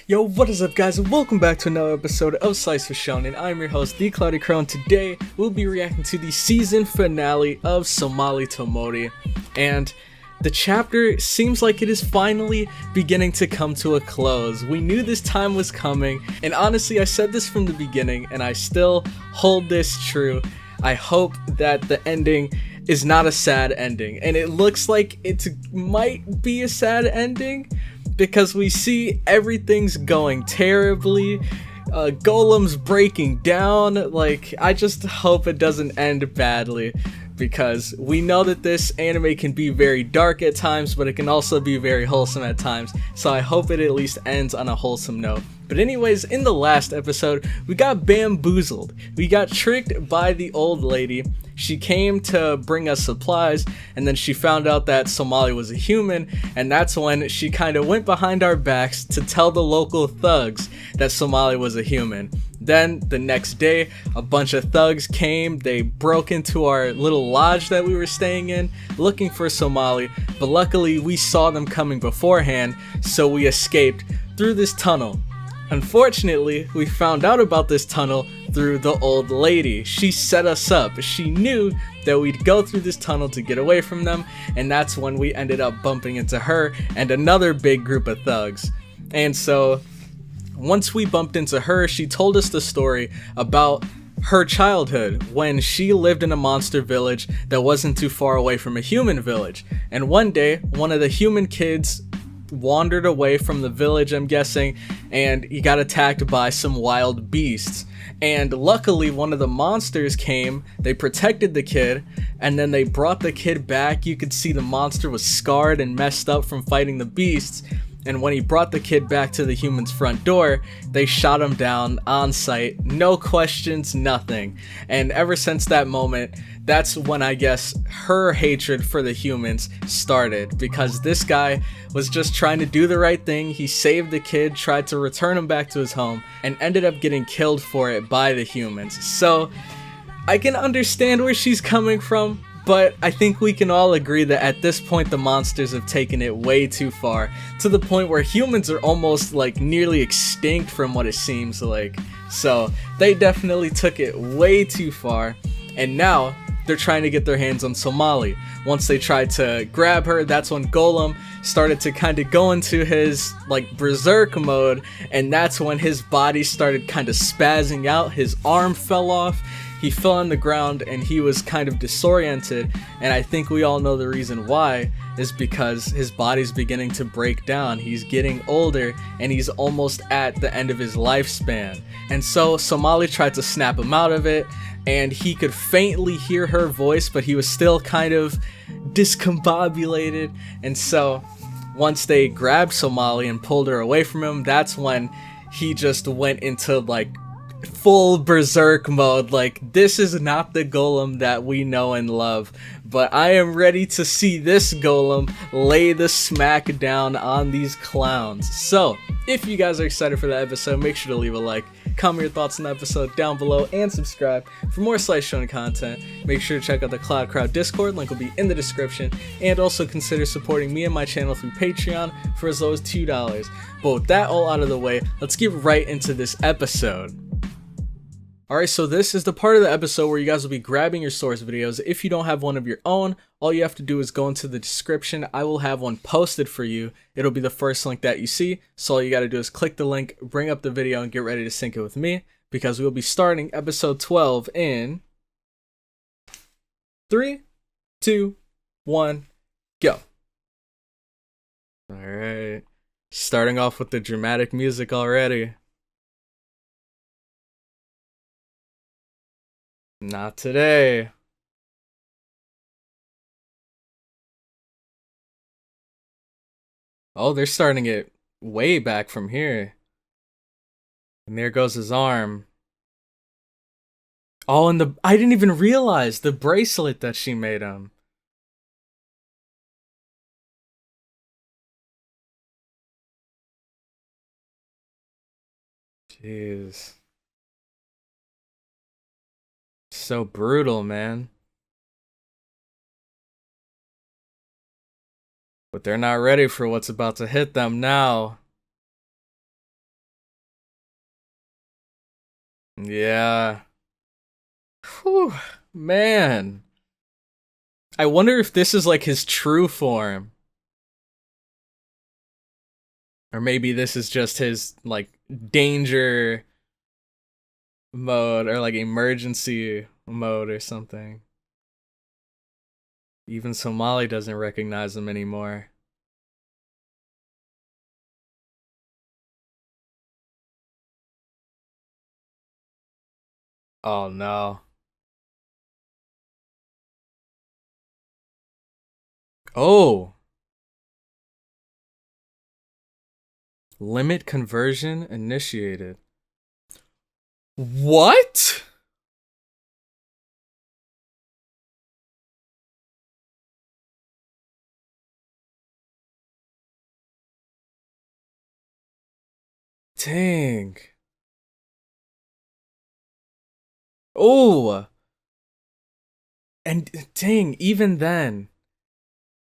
Yo, what is up guys, and welcome back to another episode of Slice with Shonen. I'm your host, The Cloudy Crow, and today we'll be reacting to the season finale of Somali to Mori. And the chapter seems like it is finally beginning to come to a close. We knew this time was coming, and honestly, I said this from the beginning, and I still hold this true. I hope that the ending is not a sad ending, and it looks like it might be a sad ending, because we see everything's going terribly, Golem's breaking down. Like, I just hope it doesn't end badly, because we know that this anime can be very dark at times, but it can also be very wholesome at times, so I hope it at least ends on a wholesome note. But anyways, in the last episode, we got bamboozled. We got tricked by the old lady. She came to bring us supplies, and then she found out that Somali was a human, and that's when she kind of went behind our backs to tell the local thugs that Somali was a human. Then, the next day, a bunch of thugs came. They broke into our little lodge that we were staying in, looking for Somali, but luckily we saw them coming beforehand, so we escaped through this tunnel. Unfortunately, we found out about this tunnel through the old lady. She set us up. She knew that we'd go through this tunnel to get away from them, and that's when we ended up bumping into her and another big group of thugs. And so, once we bumped into her, she told us the story about her childhood when she lived in a monster village that wasn't too far away from a human village. And one day, one of the human kids wandered away from the village, I'm guessing, and he got attacked by some wild beasts. And luckily one of the monsters came, they protected the kid, and then they brought the kid back. You could see the monster was scarred and messed up from fighting the beasts. And when he brought the kid back to the human's front door, they shot him down on sight. No questions, nothing. And ever since that moment, that's when I guess her hatred for the humans started, because this guy was just trying to do the right thing. He saved the kid, tried to return him back to his home, and ended up getting killed for it by the humans. So I can understand where she's coming from, but I think we can all agree that at this point the monsters have taken it way too far, to the point where humans are almost like nearly extinct from what it seems like. So they definitely took it way too far, and now they're trying to get their hands on Somali. Once they tried to grab her, that's when Golem started to kind of go into his like berserk mode, and that's when his body started kind of spazzing out. His arm fell off. He fell on the ground and he was kind of disoriented, and I think we all know the reason why is because his body's beginning to break down. He's getting older and he's almost at the end of his lifespan. And so Somali tried to snap him out of it, and he could faintly hear her voice, but he was still kind of discombobulated. And so once they grabbed Somali and pulled her away from him, that's when he just went into like full berserk mode. Like, this is not the Golem that we know and love, but I am ready to see this Golem lay the smack down on these clowns. So if you guys are excited for that episode, make sure to leave a like, comment your thoughts on the episode down below, and subscribe for more Slice Shonen content. Make sure to check out the Cloud Crowd Discord, link will be in the description, and also consider supporting me and my channel through Patreon for as low as $2. But with that all out of the way, let's get right into this episode. Alright, so this is the part of the episode where you guys will be grabbing your source videos. If you don't have one of your own, all you have to do is go into the description. I will have one posted for you. It'll be the first link that you see. So all you gotta do is click the link, bring up the video, and get ready to sync it with me, because we'll be starting episode 12 in 3, 2, 1, go. Alright, starting off with the dramatic music already. Not today. Oh, they're starting it way back from here. And there goes his arm. Oh, and I didn't even realize the bracelet that she made him. Jeez. So brutal, man. But they're not ready for what's about to hit them now. Yeah. Whew, man. I wonder if this is like his true form. Or maybe this is just his like danger mode or like emergency mode or something. Even Somali doesn't recognize him anymore. Oh no. Oh, limit conversion initiated. What? Dang. Oh, and dang, even then,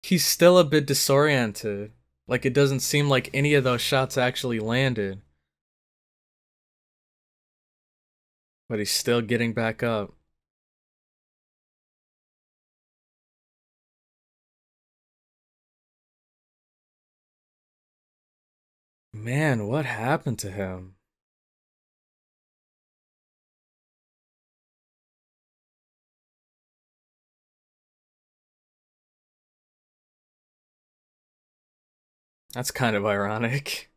he's still a bit disoriented. Like it doesn't seem like any of those shots actually landed. But he's still getting back up. Man, what happened to him? That's kind of ironic.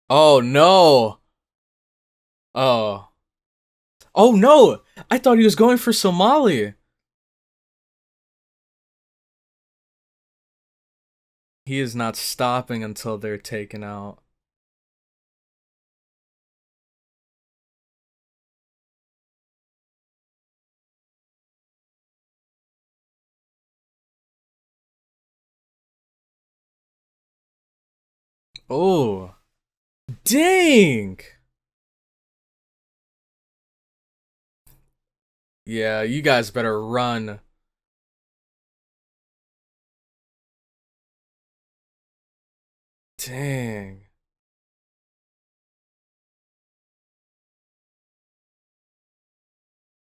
Oh no. Oh. Oh no! I thought he was going for Somali. He is not stopping until they're taken out. Oh. Dang! Yeah, you guys better run. Dang.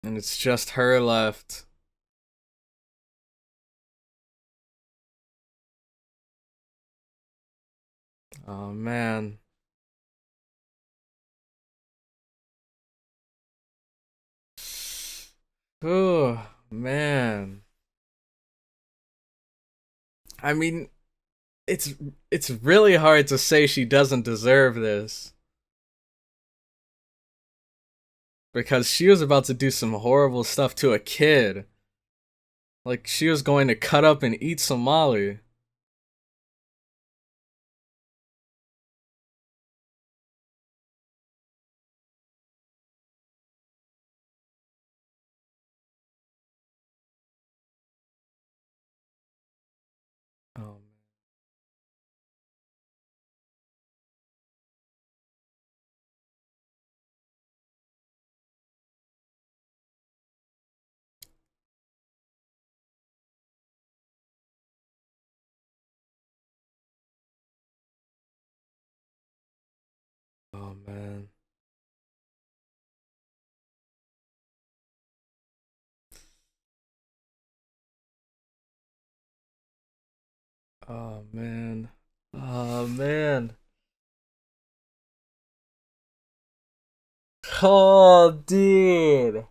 And it's just her left. Oh man. Oh man. I mean, it's it's really hard to say she doesn't deserve this because she was about to do some horrible stuff to a kid. Like she was going to cut up and eat Somali. Oh, oh man. Oh man. Oh man. Oh dude.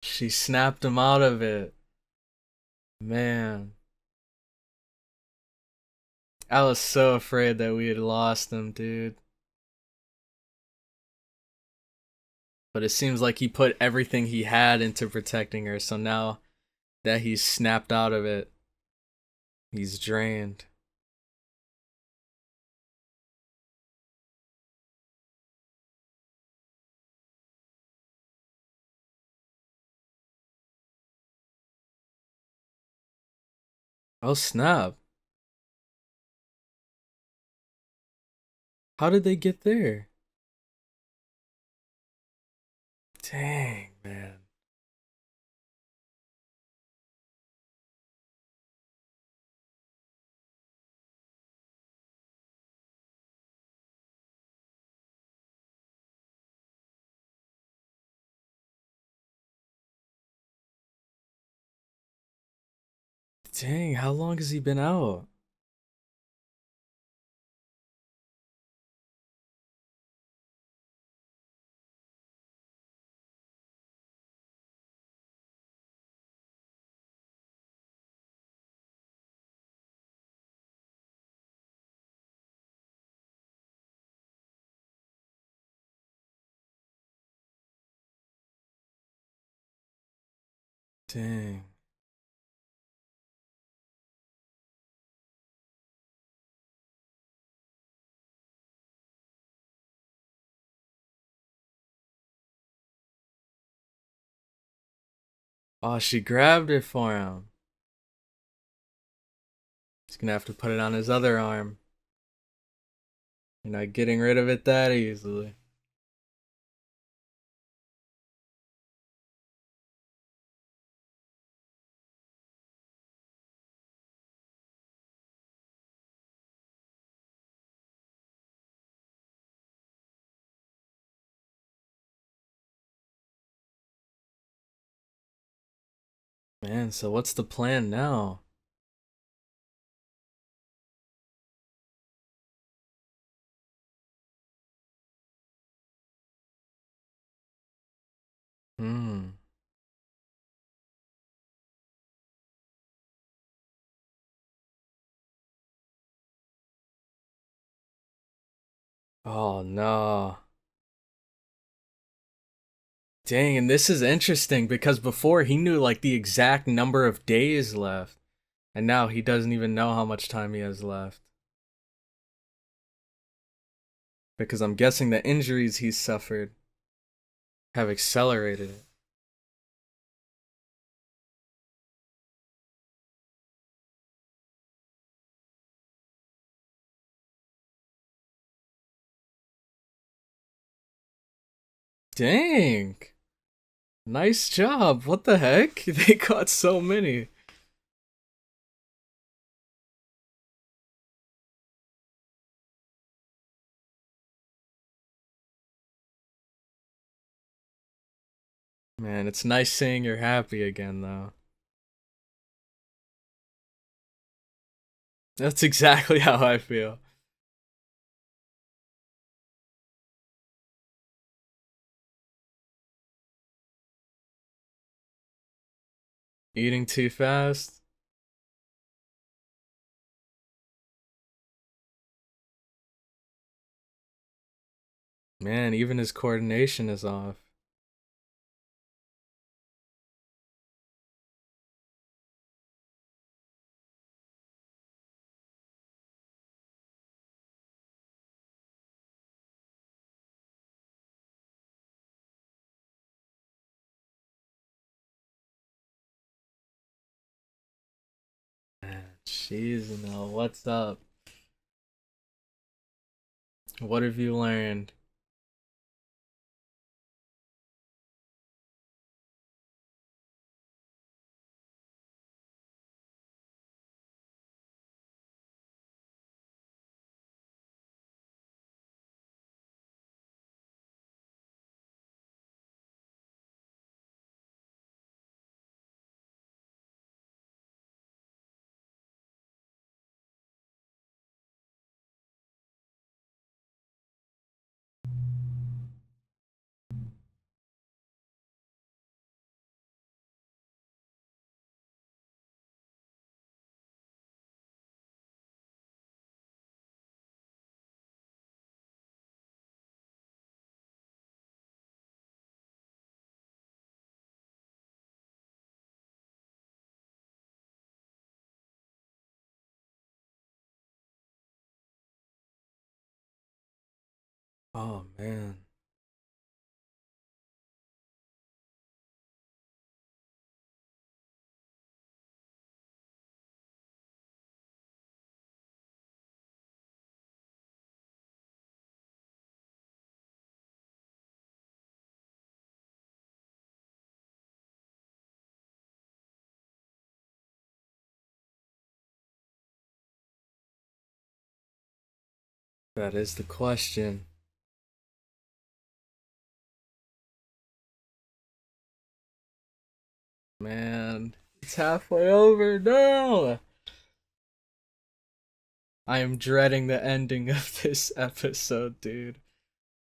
She snapped him out of it. Man. I was so afraid that we had lost him, dude. But it seems like he put everything he had into protecting her, so now that he's snapped out of it, he's drained. Oh snap. How did they get there? Dang, man. Dang, how long has he been out? Dang. Oh, she grabbed it for him. He's gonna have to put it on his other arm. You're not getting rid of it that easily. Man, so what's the plan now? Hmm. Oh no. Dang, and this is interesting because before he knew like the exact number of days left, and now he doesn't even know how much time he has left. Because I'm guessing the injuries he's suffered have accelerated it. Dang. Nice job. What the heck? They caught so many. Man, it's nice seeing you're happy again, though. That's exactly how I feel. Eating too fast? Man, even his coordination is off. Man, jeez, no, what's up? What have you learned? Oh man. That is the question. Man, It's halfway over. No! I am dreading the ending of this episode, dude.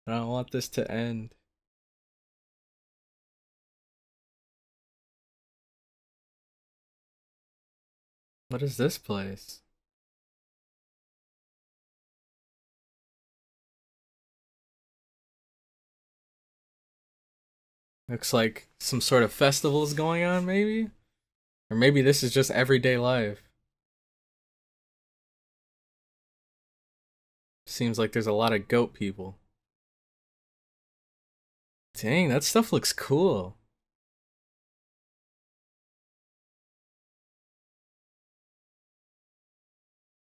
I don't want this to end. What is this place? Looks like some sort of festival is going on, maybe? Or maybe this is just everyday life. Seems like there's a lot of goat people. Dang, that stuff looks cool.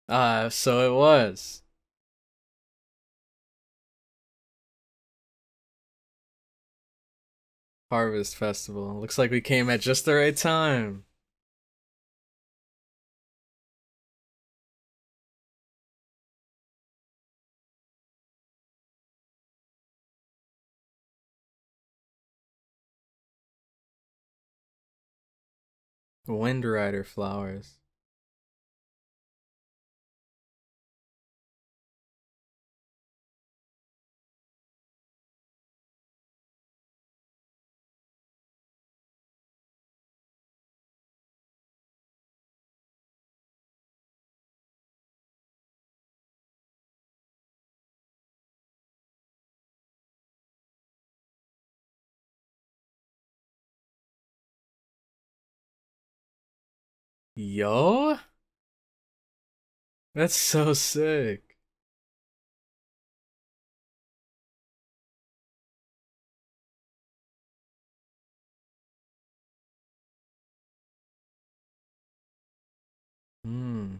So it was. Harvest Festival. Looks like we came at just the right time. Wind Rider flowers. Yo? That's so sick. Hmm.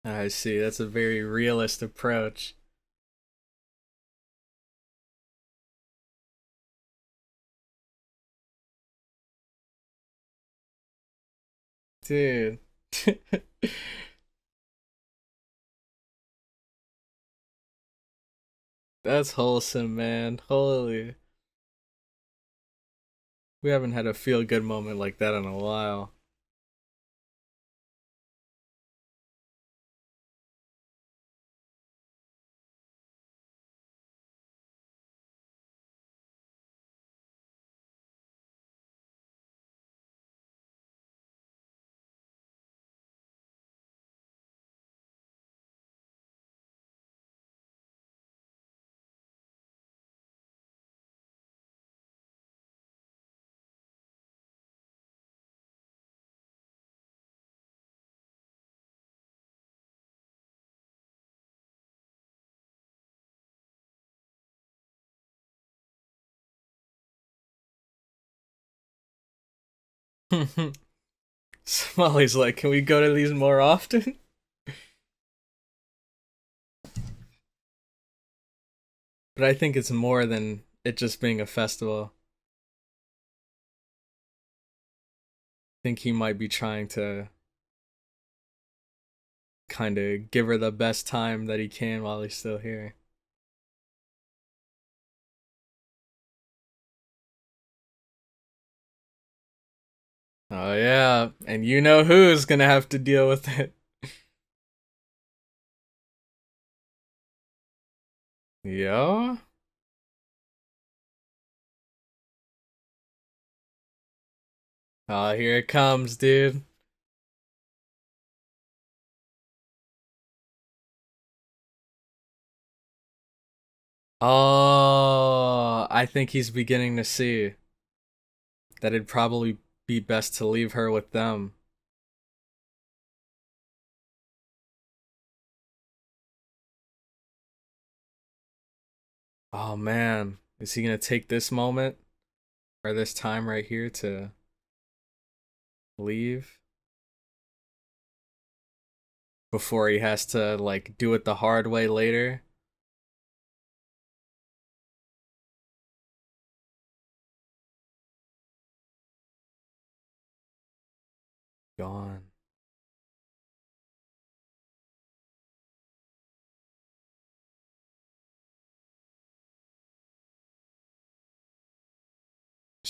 I see. That's a very realist approach. Dude. That's wholesome, man. Holy. We haven't had a feel good moment like that in a while. Somali's like, can we go to these more often? But I think it's more than it just being a festival. I think he might be trying to kind of give her the best time that he can while he's still here. Oh yeah, and you know who's gonna have to deal with it. Yo? Oh, here it comes, dude. Oh, I think he's beginning to see that it'd probably be best to leave her with them. Oh man, is he gonna take this moment or this time right here to leave before he has to like do it the hard way later? Gone.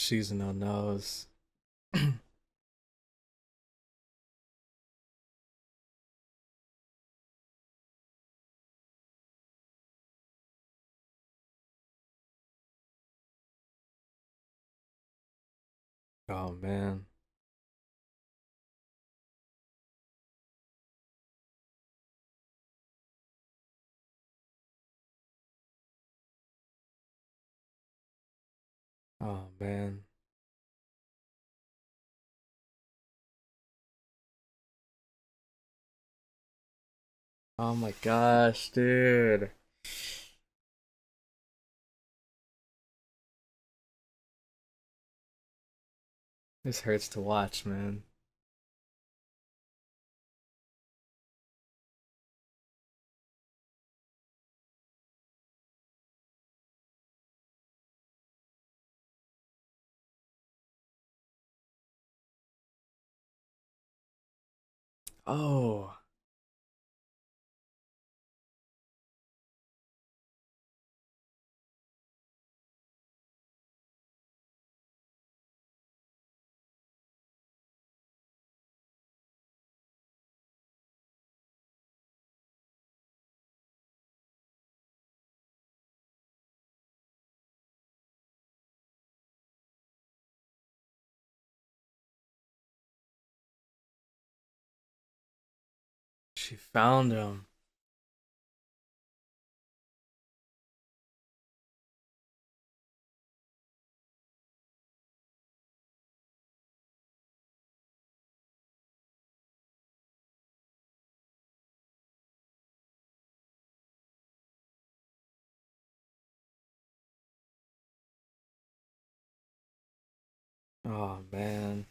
She's no nose. Oh man. Oh man. Oh my gosh, dude. This hurts to watch, man. Oh. She found him. Oh man.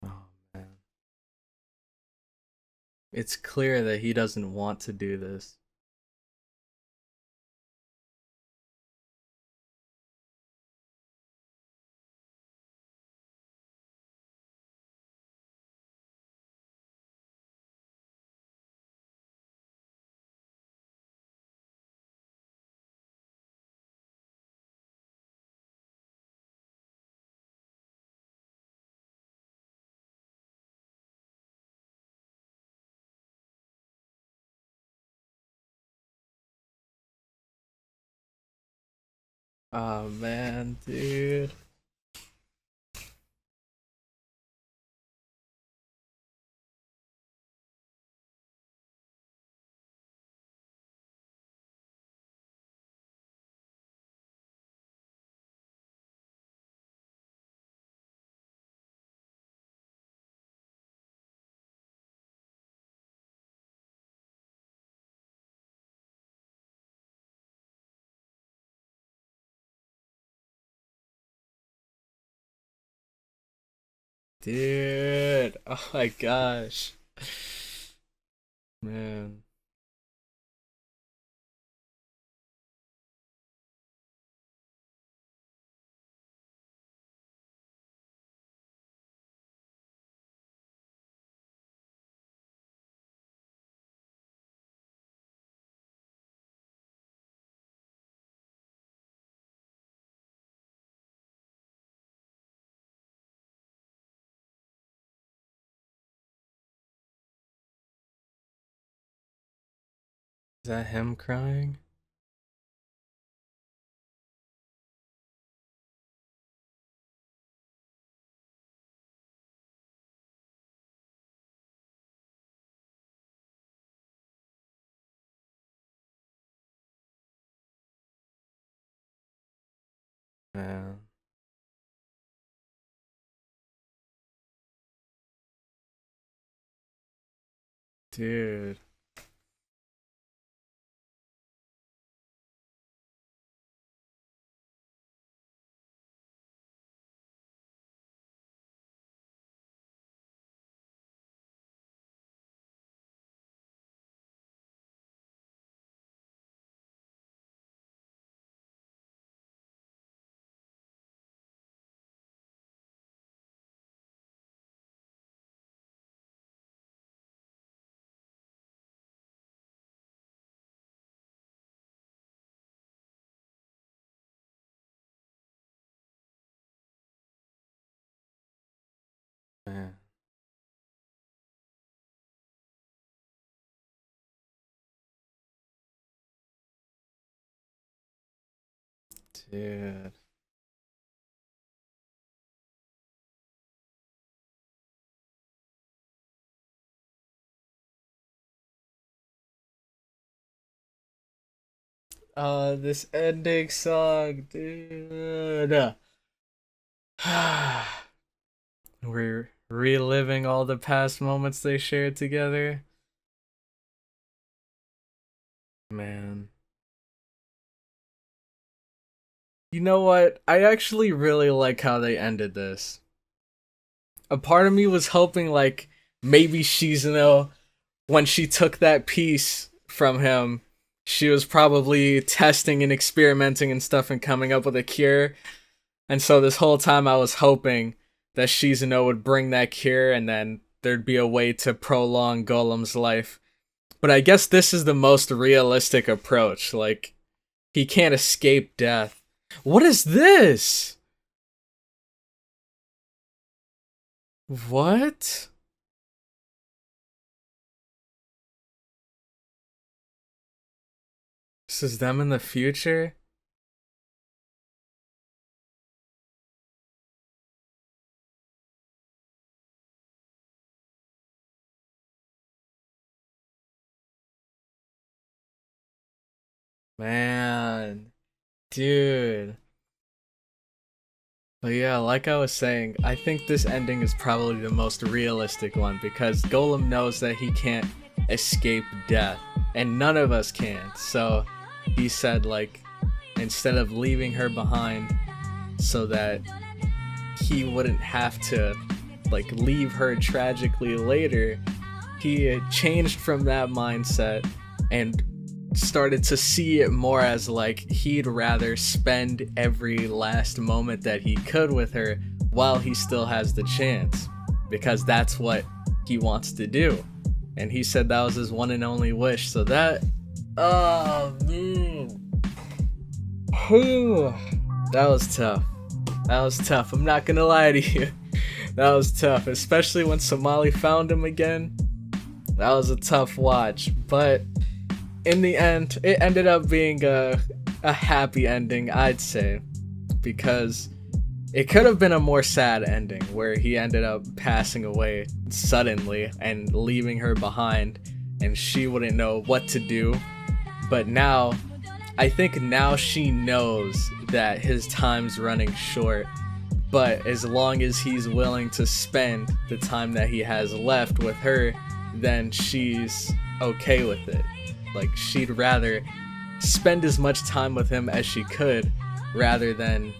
Oh man. It's clear that he doesn't want to do this. Oh man, dude. Dude. Oh my gosh. Man. Is that him crying? Man. Dude. Man. Dude. This ending song, dude. We're reliving all the past moments they shared together. Man. You know what? I actually really like how they ended this. A part of me was hoping, like, maybe Shizuno, when she took that piece from him, she was probably testing and experimenting and stuff and coming up with a cure. And so this whole time I was hoping that Shizuno would bring that cure and then there'd be a way to prolong Golem's life. But I guess this is the most realistic approach. Like, he can't escape death. What is this? What? This is them in the future? Man. Dude. But yeah, like I was saying, I think this ending is probably the most realistic one because Golem knows that he can't escape death, and none of us can. So he said, like, instead of leaving her behind so that he wouldn't have to, like, leave her tragically later, he changed from that mindset and started to see it more as like he'd rather spend every last moment that he could with her while he still has the chance, because that's what he wants to do. And he said that was his one and only wish. So that, oh man, that was tough. That was tough. I'm not gonna lie to you. That was tough, especially when Somali found him again. That was a tough watch, but in the end, it ended up being a happy ending, I'd say, because it could have been a more sad ending where he ended up passing away suddenly and leaving her behind and she wouldn't know what to do. But now, I think now she knows that his time's running short, but as long as he's willing to spend the time that he has left with her, then she's okay with it. Like, she'd rather spend as much time with him as she could rather than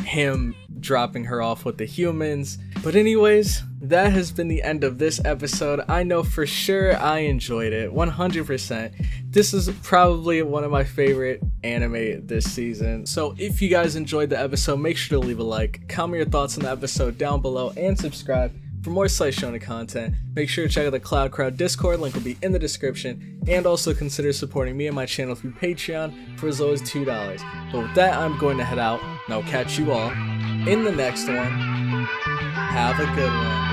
him dropping her off with the humans. But anyways, that has been the end of this episode. I know for sure I enjoyed it 100%. This is probably one of my favorite anime this season. So if you guys enjoyed the episode, make sure to leave a like, comment your thoughts on the episode down below, and subscribe for more Slice Shonen content. Make sure to check out the Cloud Crowd Discord, link will be in the description, and also consider supporting me and my channel through Patreon for as low as $2. But with that, I'm going to head out, and I'll catch you all in the next one. Have a good one.